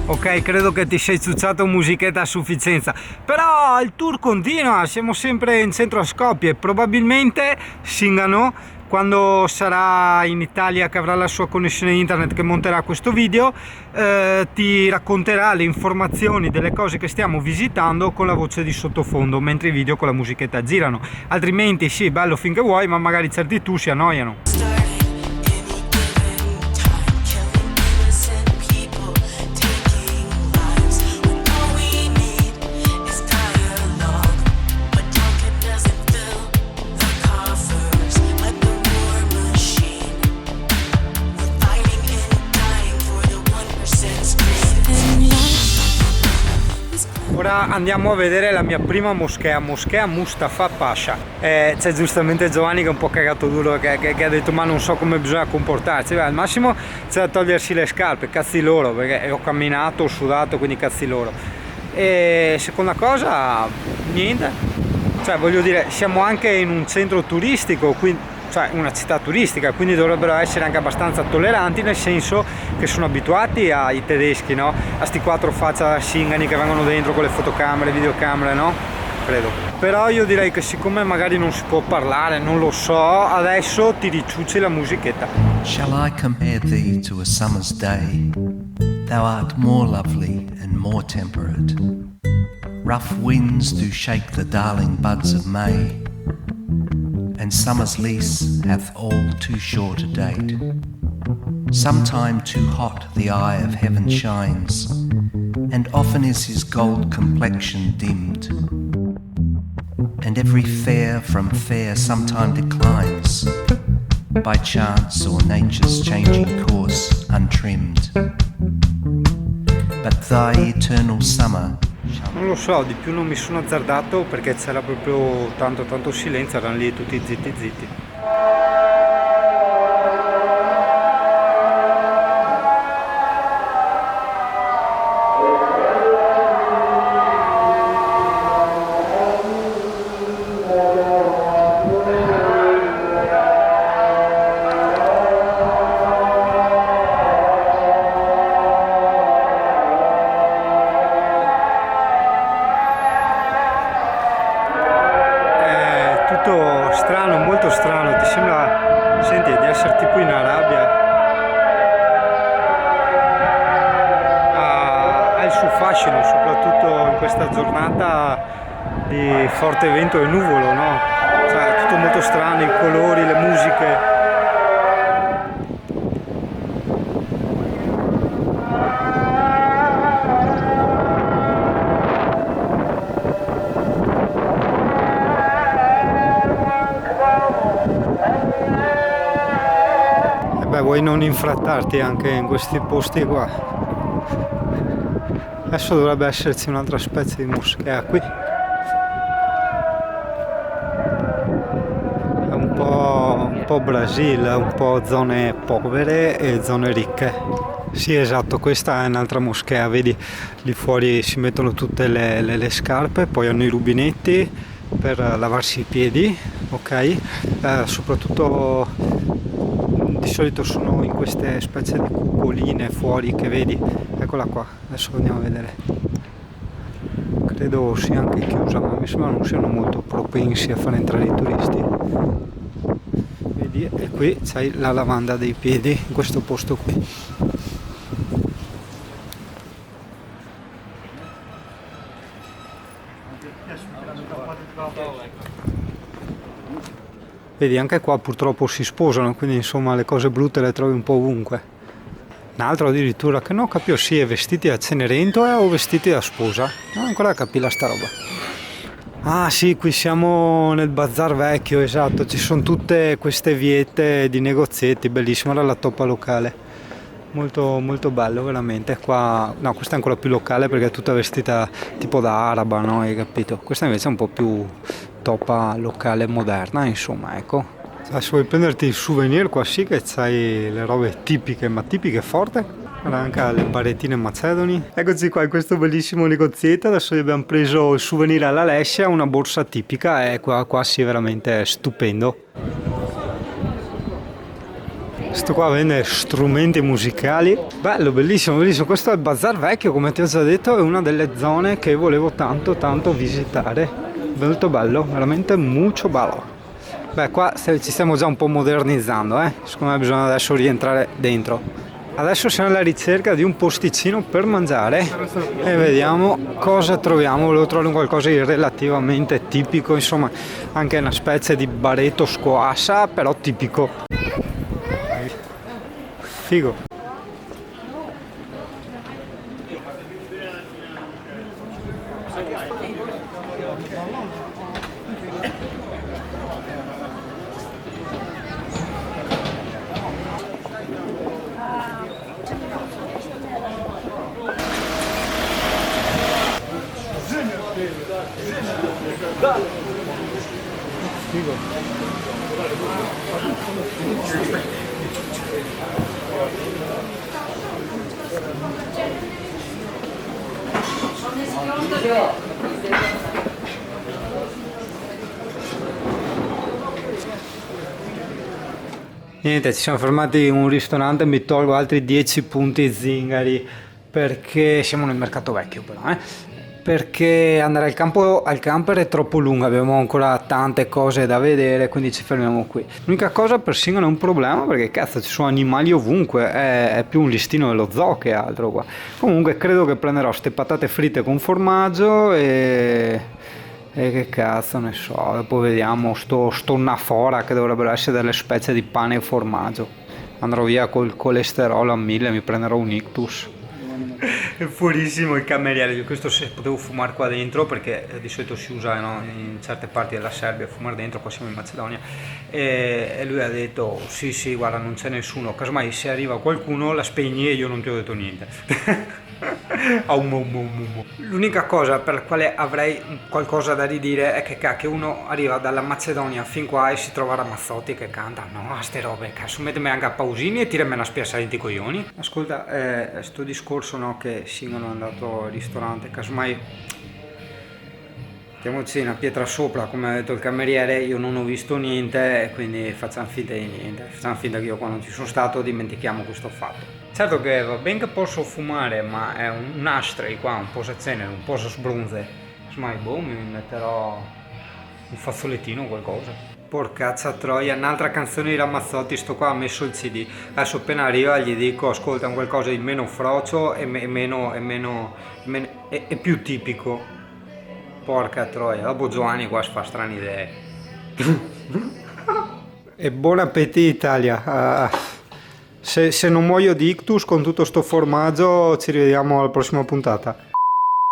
Ok, credo che ti sei ciucciato musichetta a sufficienza, però il tour continua, siamo sempre in centro a Skopje, probabilmente Singano, quando sarà in Italia, che avrà la sua connessione internet, che monterà questo video, ti racconterà le informazioni delle cose che stiamo visitando con la voce di sottofondo, mentre i video con la musichetta girano. Altrimenti sì, bello finché vuoi, ma magari certi tu si annoiano. Ora andiamo a vedere la mia prima moschea, Moschea Mustafa Pasha. C'è giustamente Giovanni che è un po' cagato duro, che ha detto ma non so come bisogna comportarsi. Beh, al massimo c'è da togliersi le scarpe, cazzi loro, perché ho camminato, ho sudato, quindi cazzi loro. E seconda cosa, niente, cioè voglio dire, siamo anche in un centro turistico, quindi cioè una città turistica, quindi dovrebbero essere anche abbastanza tolleranti, nel senso che sono abituati ai tedeschi, no? A sti quattro faccia singani che vengono dentro con le fotocamere, videocamere, no? Credo. Però io direi che siccome magari non si può parlare, non lo so, adesso ti riciucci la musichetta. Shall I compare thee to a summer's day? Thou art more lovely and more temperate. Rough winds do shake the darling buds of May, and summer's lease hath all too short a date. Sometime too hot the eye of heaven shines, and often is his gold complexion dimmed, and every fair from fair sometime declines, by chance or nature's changing course untrimmed. But thy eternal summer. Non lo so, di più non mi sono azzardato perché c'era proprio tanto silenzio, erano lì tutti zitti. Strano, molto strano, ti sembra, senti, di essere tipo in Arabia. Ha il suo fascino, soprattutto in questa giornata di forte vento e nuvolo, no? Cioè, è tutto molto strano, i colori, le musiche. Beh, vuoi non infrattarti anche in questi posti qua? Adesso dovrebbe esserci un'altra specie di moschea qui. È un po' Brasile, un po' zone povere e zone ricche. Sì, esatto, questa è un'altra moschea, vedi, lì fuori si mettono tutte le scarpe, poi hanno i rubinetti per lavarsi i piedi, ok? Soprattutto di solito sono in queste specie di cupoline fuori che vedi, eccola qua, adesso andiamo a vedere. Credo sia anche chiusa, ma mi sembra non siano molto propensi a far entrare i turisti. Vedi, e qui c'hai la lavanda dei piedi in questo posto qui. Vedi, anche qua purtroppo si sposano, quindi insomma le cose brutte le trovi un po' ovunque. Un altro addirittura che non capisco sì, è vestiti da Cenerentola o vestiti da sposa. Non ancora capire sta roba. Ah sì, qui siamo nel bazar vecchio, esatto, ci sono tutte queste viette di negozietti, bellissima, era la toppa locale. Molto molto bello veramente. Qua no, questa è ancora più locale perché è tutta vestita tipo da araba, no? Hai capito? Questa invece è un po' più toppa locale moderna, insomma, ecco. Se vuoi prenderti il souvenir qua sì che c'hai le robe tipiche, ma tipiche forte. Guarda anche le barrettine macedoni. Eccoci qua in questo bellissimo negozietto. Adesso abbiamo preso il souvenir all'Alessia, una borsa tipica e qua sì veramente è stupendo. Sto qua vende strumenti musicali. Bello, bellissimo, bellissimo. Questo è il Bazar Vecchio, come ti ho già detto, è una delle zone che volevo tanto visitare. Molto bello, veramente molto bello. Beh, qua ci stiamo già un po' modernizzando, secondo me bisogna adesso rientrare dentro. Adesso siamo alla ricerca di un posticino per mangiare e vediamo cosa troviamo. Volevo trovare qualcosa di relativamente tipico, insomma anche una specie di baretto squascia, però tipico. Figo. Niente, ci siamo fermati in un ristorante, mi tolgo altri 10 punti zingari perché siamo nel mercato vecchio però, perché andare al camper è troppo lungo, abbiamo ancora tante cose da vedere, quindi ci fermiamo qui. L'unica cosa per Singano è un problema perché cazzo ci sono animali ovunque, è più un listino dello zoo che altro qua. Comunque credo che prenderò ste patate fritte con formaggio e che cazzo ne so, dopo vediamo sto nafora che dovrebbero essere delle spezie di pane e formaggio. Andrò via col colesterolo a 1000, mi prenderò un ictus. È fuorissimo il cameriere, questo se potevo fumare qua dentro perché di solito si usa, no, in certe parti della Serbia fumare dentro, qua siamo in Macedonia, e lui ha detto sì guarda non c'è nessuno, casomai se arriva qualcuno la spegni e io non ti ho detto niente. L'unica cosa per la quale avrei qualcosa da ridire è che uno arriva dalla Macedonia fin qua e si trova Ramazzotti che canta, no, a ste robe, cazzo, mettimi anche a pausini e tirami una spiassata di coglioni. Ascolta, sto discorso, no, che Singano è andato al ristorante, casomai mettiamoci una pietra sopra, come ha detto il cameriere, io non ho visto niente, quindi facciamo finta di niente, facciamo finta che io qua non ci sono stato, dimentichiamo questo fatto. Certo che va ben che posso fumare, ma è un ashtray qua, un po' cenere, un po' sbronze, insomma, mi metterò un fazzolettino o qualcosa. Porcazza troia, un'altra canzone di Ramazzotti, sto qua ha messo il CD, adesso appena arriva gli dico ascolta un qualcosa di meno frocio e più tipico. Porca troia, dopo Giovanni qua si fa strane idee. E buon appetito Italia. Se non muoio di ictus con tutto sto formaggio ci rivediamo alla prossima puntata.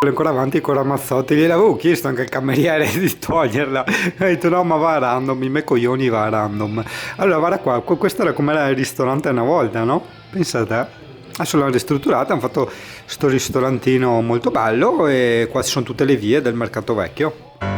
Ancora avanti con Ramazzotti, gliel'avevo chiesto anche al cameriere di toglierla, ha detto no ma va a random, i miei coglioni va a random. Allora guarda qua, questo era come era il ristorante una volta, no? Pensate. Adesso l'hanno ristrutturata, hanno fatto sto ristorantino molto bello e qua ci sono tutte le vie del mercato vecchio.